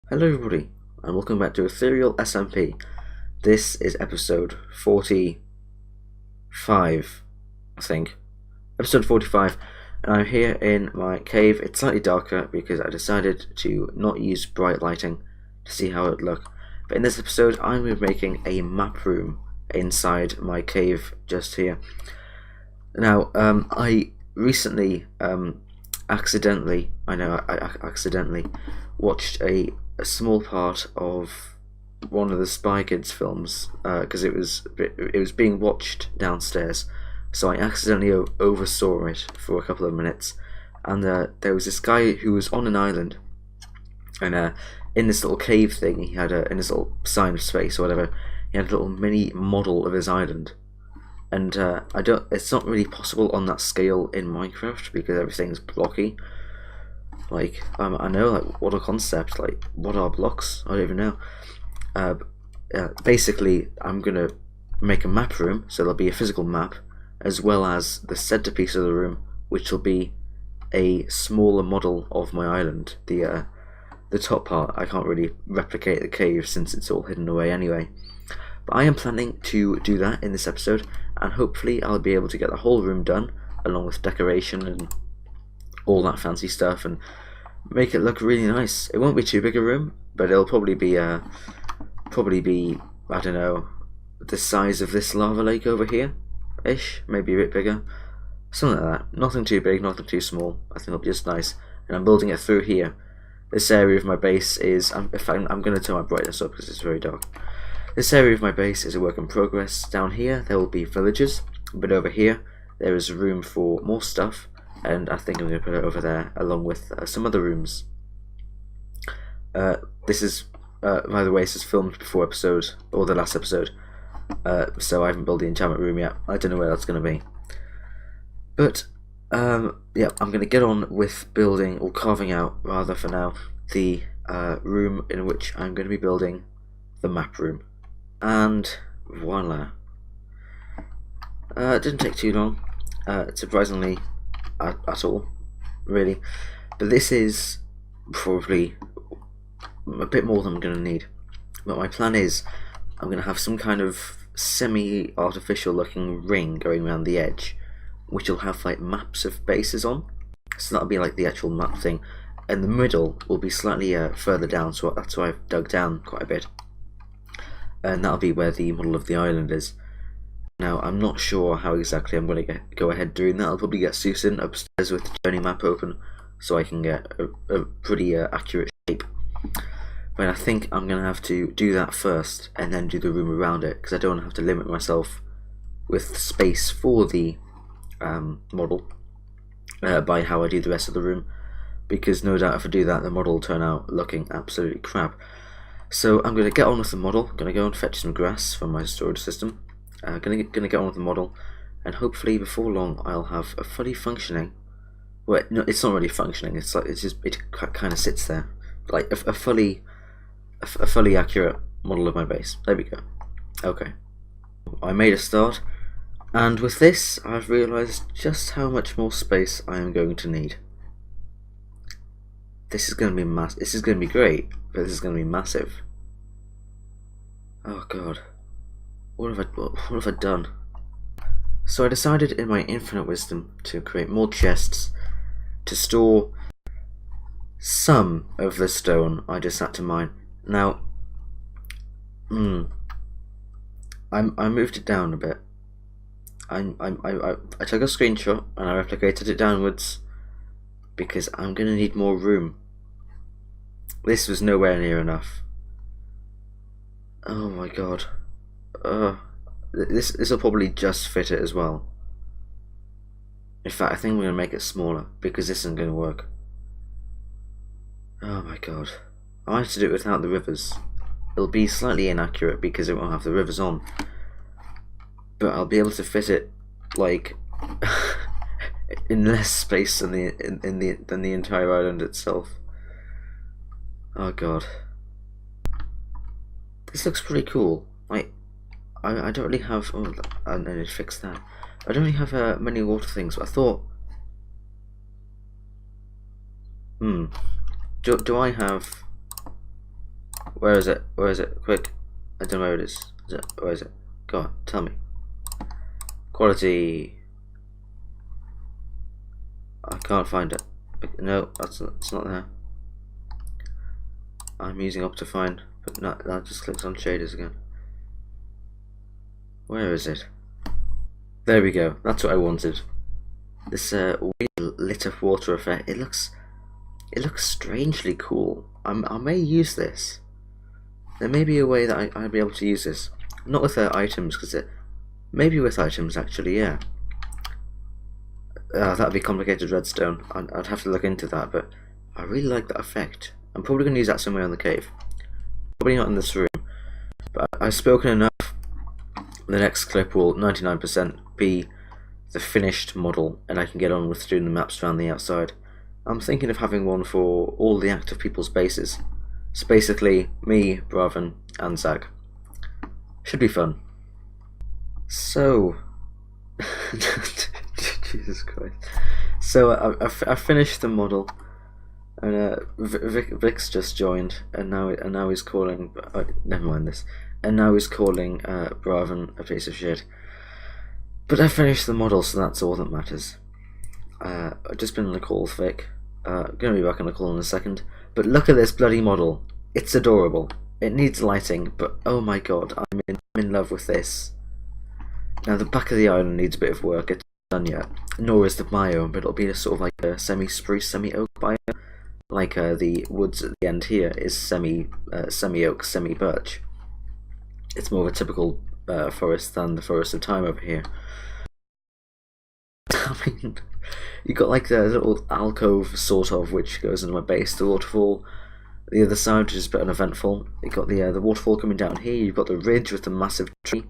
Hello everybody, and welcome back to Ethereal SMP. This is episode 45, I think. Episode 45, and I'm here in my cave. It's slightly darker because I decided to not use bright lighting to see how it would look. But in this episode, I'm going to be making a map room inside my cave just here. Now, I recently, accidentally watched a small part of one of the Spy Kids films because it was being watched downstairs, so I accidentally oversaw it for a couple of minutes, and there was this guy who was on an island, and in this little cave thing he had in this little sign of space or whatever, he had a little mini model of his island, and it's not really possible on that scale in Minecraft because everything's blocky. Like, I know, like, what a concept, like, what are blocks? I don't even know. Basically, I'm gonna make a map room, so there'll be a physical map, as well as the centerpiece of the room, which will be a smaller model of my island. The top part, I can't really replicate the cave since it's all hidden away anyway. But I am planning to do that in this episode, and hopefully I'll be able to get the whole room done, along with decoration and all that fancy stuff, and make it look really nice. It won't be too big a room, but it'll probably be I don't know, the size of this lava lake over here ish, maybe a bit bigger, something like that. Nothing too big, nothing too small. I think it'll be just nice, and I'm building it through here. This area of my base is, I'm going to turn my brightness up because it's very dark. This area of my base is a work in progress. Down here there will be villagers, but over here there is room for more stuff, and I think I'm going to put it over there along with some other rooms. This is, by the way, this is filmed before episode, or the last episode, so I haven't built the enchantment room yet. I don't know where that's going to be. But, yeah, I'm going to get on with building, or carving out, rather for now, the room in which I'm going to be building the map room. And voila. It didn't take too long, surprisingly, at all, really. But this is probably a bit more than I'm going to need. But my plan is I'm going to have some kind of semi-artificial looking ring going around the edge, which will have like maps of bases on. So that'll be like the actual map thing, and the middle will be slightly further down, so that's why I've dug down quite a bit, and that'll be where the model of the island is. Now, I'm not sure how exactly I'm going to go ahead doing that. I'll probably get Susan upstairs with the journey map open so I can get a pretty accurate shape. But I think I'm going to have to do that first and then do the room around it, because I don't want to have to limit myself with space for the model by how I do the rest of the room, because no doubt if I do that, the model will turn out looking absolutely crap. So I'm going to get on with the model. I'm going to go and fetch some grass from my storage system. Gonna get on with the model, and hopefully before long I'll have a fully functioning. Well, no, it's not really functioning. It's like it kind of sits there, like a fully accurate model of my base. There we go. Okay, I made a start, and with this I've realised just how much more space I am going to need. This is going to be This is going to be great, but this is going to be massive. Oh god. What have I done? So I decided in my infinite wisdom to create more chests to store some of the stone I just had to mine. Now, I moved it down a bit. I took a screenshot and I replicated it downwards because I'm gonna need more room. This was nowhere near enough. Oh my god. This will probably just fit it as well. In fact, I think we're going to make it smaller because this isn't going to work. Oh my god. I might have to do it without the rivers. It'll be slightly inaccurate because it won't have the rivers on. But I'll be able to fit it, like, in less space than the entire island itself. Oh god. This looks pretty cool. Like, I don't really have. Oh, I need to fix that. I don't really have many water things, but I thought. Do I have Where is it? Where is it? Quick. I don't know where it is. Where is it? Go on, tell me. Quality. I can't find it. No, it's not there. I'm using Optifine, but that just clicks on shaders again. Where is it? There we go. That's what I wanted. This weird lit up water effect. It looks strangely cool. I may use this. There may be a way that I'd be able to use this. Not with items, because maybe with items actually. Yeah. That'd be complicated redstone. I'd have to look into that, but I really like that effect. I'm probably going to use that somewhere in the cave. Probably not in this room. But I've spoken enough. The next clip will 99% be the finished model, and I can get on with doing the maps around the outside. I'm thinking of having one for all the active people's bases. So basically, me, Braven, and Zach. Should be fun. So... Jesus Christ. So I finished the model, and Vic's just joined, and now he's calling. Never mind this. And now he's calling Braven a piece of shit. But I finished the model, so that's all that matters. I've just been on a call with Vic. Gonna be back on a call in a second. But look at this bloody model. It's adorable. It needs lighting, but oh my god, I'm in love with this. Now the back of the island needs a bit of work. It's not done yet. Nor is the biome, but it'll be a sort of like a semi-spruce, semi-oak biome. Like the woods at the end here is semi-oak, semi-birch. It's more of a typical forest than the Forest of Time over here. I mean, you got like the little alcove sort of which goes into my base, the waterfall. The other side, which is a bit uneventful. You got the waterfall coming down here. You've got the ridge with the massive tree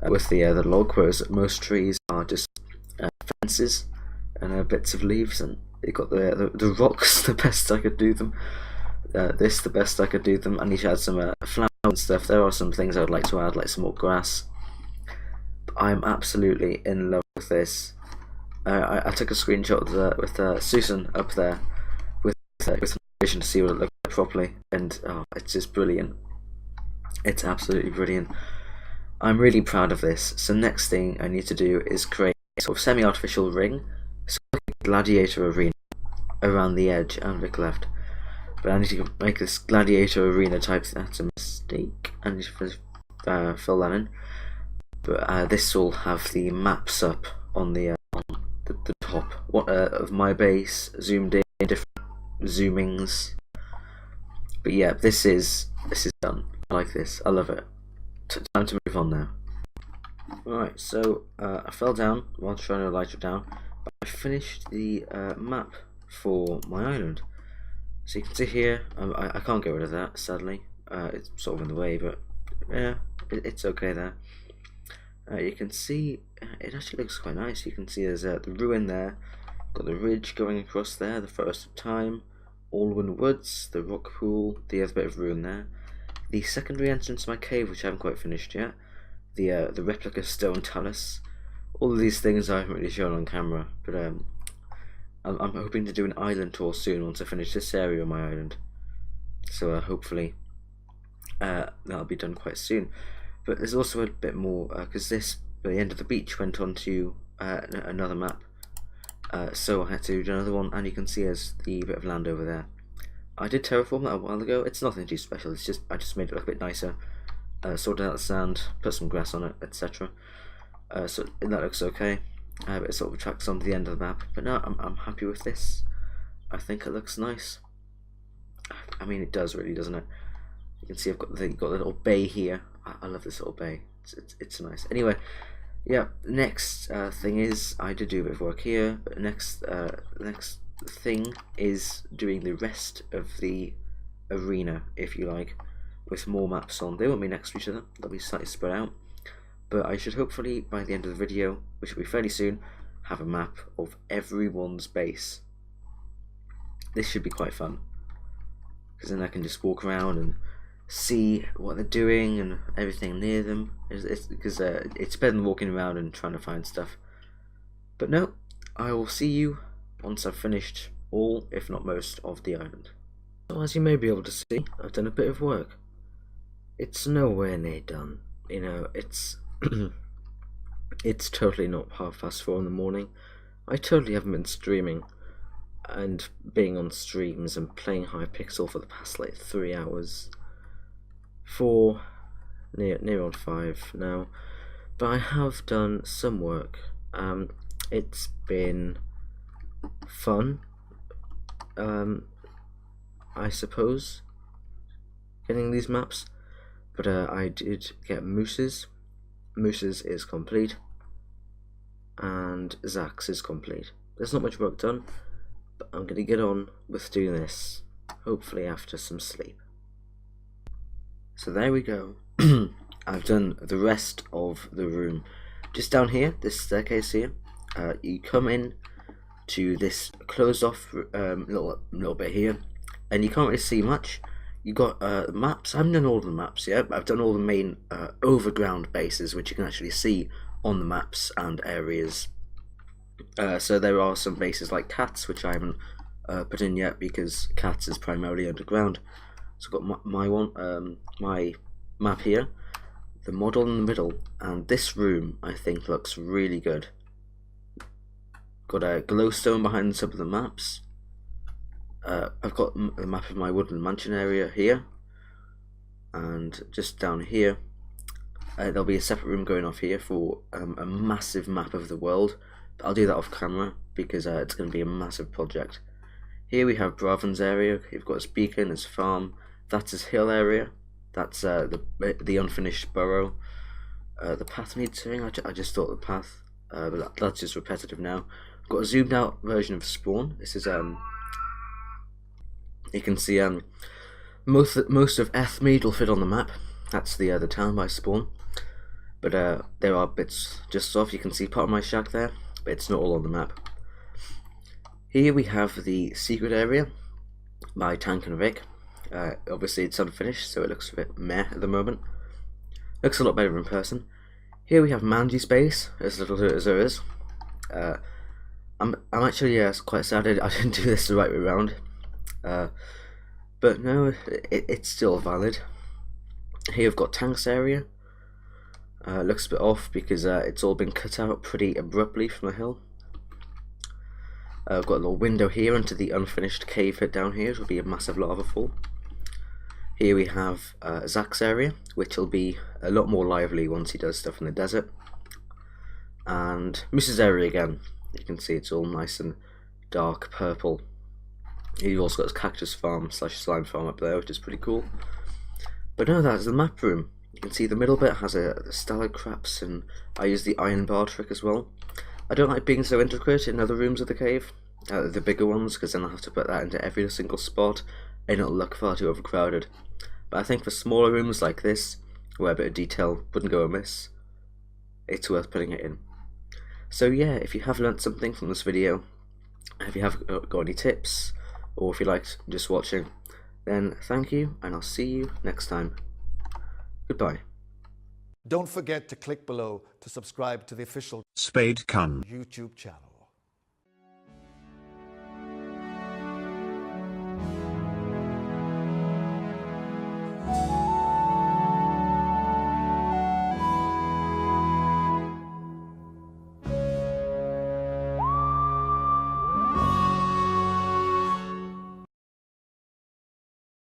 with the log, whereas most trees are just fences and bits of leaves. And you got the rocks, the best I could do them. This, the best I could do them. I need to add some flowers and stuff. There are some things I would like to add, like some more grass. But I'm absolutely in love with this. I took a screenshot with Susan up there with vision to see what it looked like properly, and it's just brilliant. It's absolutely brilliant. I'm really proud of this. So next thing I need to do is create a sort of semi-artificial ring, sort of like a gladiator arena around the edge. And Vic left. But I need to make this gladiator arena type. That's a mistake. I need to fill that in. But this will have the maps up on the top. Of my base, zoomed in, different zoomings. But yeah, this is done. I like this. I love it. Time to move on now. Right, so I fell down while trying to light it down, but I finished the map for my island. So you can see here, I can't get rid of that, sadly. It's sort of in the way, but yeah, it's okay there. You can see, it actually looks quite nice. You can see there's the ruin there, got the ridge going across there, the Forest of Time, Alwyn Woods, the rock pool, the other bit of ruin there. The secondary entrance to my cave, which I haven't quite finished yet. The replica stone talus. All of these things I haven't really shown on camera, but I'm hoping to do an island tour soon once I finish this area of my island. So hopefully that'll be done quite soon. But there's also a bit more, because this, at the end of the beach, went on to another map. So I had to do another one, and you can see there's the bit of land over there. I did terraform that a while ago. It's nothing too special. It's just I just made it look a bit nicer. Sorted out the sand, put some grass on it, etc. So that looks okay. But it sort of tracks on to the end of the map. But no, I'm happy with this. I think it looks nice. I mean, it does really, doesn't it? You can see I've got the little bay here. I love this little bay. It's nice. Anyway, yeah. Next thing is I did do a bit of work here. But next thing is doing the rest of the arena, if you like, with more maps on. They won't be next to each other. They'll be slightly spread out. But I should hopefully, by the end of the video, which will be fairly soon, have a map of everyone's base. This should be quite fun, because then I can just walk around and see what they're doing and everything near them. Because it's better than walking around and trying to find stuff. But no, I will see you once I've finished all, if not most, of the island. So as you may be able to see, I've done a bit of work. It's nowhere near done. You know, it's it's totally not 4:30 in the morning. I totally haven't been streaming and being on streams and playing Hypixel for the past like 3 hours. 4, near on 5 now. But I have done some work. It's been fun, I suppose, getting these maps. But I did get Moose's. Moose's is complete, and Zach's is complete. There's not much work done, but I'm going to get on with doing this, hopefully after some sleep. So there we go. I've done the rest of the room. Just down here, this staircase here, you come in to this closed off little bit here, and you can't really see much. You got maps. I haven't done all the maps yet, but I've done all the main overground bases, which you can actually see on the maps and areas. So there are some bases like Cats, which I haven't put in yet because Cats is primarily underground. So I've got my map here, the model in the middle, and this room I think looks really good. Got a glowstone behind some of the maps. I've got a map of my woodland mansion area here, and just down here there'll be a separate room going off here for a massive map of the world, but I'll do that off camera because it's going to be a massive project. Here we have Braven's area. You've got his beacon, his farm, that's his hill area, that's the unfinished burrow. The path needs doing. I just thought the path, but that's just repetitive now. I've got a zoomed out version of Spawn. This is you can see most of Ethmead will fit on the map. That's the town by Spawn, but there are bits just off. You can see part of my shack there, but it's not all on the map. Here we have the secret area by Tank and Vic. Obviously it's unfinished, so it looks a bit meh at the moment. Looks a lot better in person. Here we have Mandy's base, as little as there is. I'm actually quite sad I didn't do this the right way around. But no, it's still valid. Here we've got Tank's area. Looks a bit off because it's all been cut out pretty abruptly from the hill. I've got a little window here into the unfinished cave head down here. It will be a massive lava fall. Here we have Zach's area, which will be a lot more lively once he does stuff in the desert. And Moose's area again. You can see it's all nice and dark purple. He's also got his cactus farm / slime farm up there, which is pretty cool. But no, that's the map room. You can see the middle bit has the stalacraps, and I use the iron bar trick as well. I don't like being so intricate in other rooms of the cave, the bigger ones, because then I'll have to put that into every single spot, and it'll look far too overcrowded. But I think for smaller rooms like this, where a bit of detail wouldn't go amiss, it's worth putting it in. So yeah, if you have learnt something from this video, if you have got any tips, or if you liked just watching, then thank you, and I'll see you next time. Goodbye. Don't forget to click below to subscribe to the official Spade Kun YouTube channel.